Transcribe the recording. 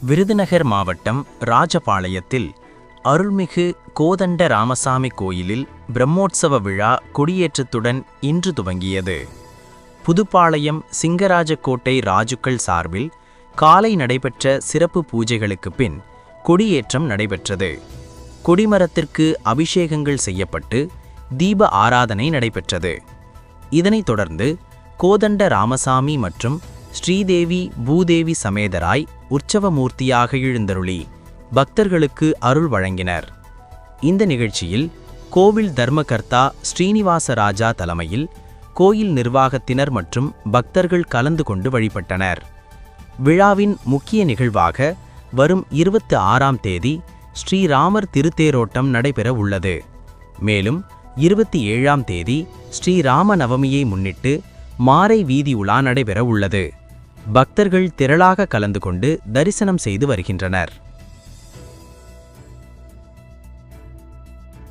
விருதுநகர் மாவட்டம் ராஜபாளையத்தில் அருள்மிகு கோதண்ட ராமசாமி கோயிலில் பிரம்மோற்சவ விழா கொடியேற்றத்துடன் இன்று துவங்கியது. புதுப்பாளையம் சிங்கராஜக்கோட்டை ராஜுக்கள் சார்பில் காலை நடைபெற்ற சிறப்பு பூஜைகளுக்கு பின் கொடியேற்றம் நடைபெற்றது. கொடிமரத்திற்கு அபிஷேகங்கள் செய்யப்பட்டு தீப ஆராதனை நடைபெற்றது. இதனைத் தொடர்ந்து கோதண்ட ராமசாமி மற்றும் ஸ்ரீதேவி பூதேவி சமேதராய் உற்சவமூர்த்தியாக எழுந்தருளி பக்தர்களுக்கு அருள் வழங்கினர். இந்த நிகழ்ச்சியில் கோவில் தர்மகர்த்தா ஸ்ரீனிவாசராஜா தலைமையில் கோயில் நிர்வாகத்தினர் மற்றும் பக்தர்கள் கலந்து கொண்டு வழிபட்டனர். விழாவின் முக்கிய நிகழ்வாக வரும் 26ஆம் தேதி ஸ்ரீராமர் திருத்தேரோட்டம் நடைபெற உள்ளது. மேலும் 27ஆம் தேதி ஸ்ரீராம நவமியை முன்னிட்டு மாரை வீதி உலா நடைபெற உள்ளது. பக்தர்கள் திரளாக கலந்து கொண்டு தரிசனம் செய்து வருகின்றனர்.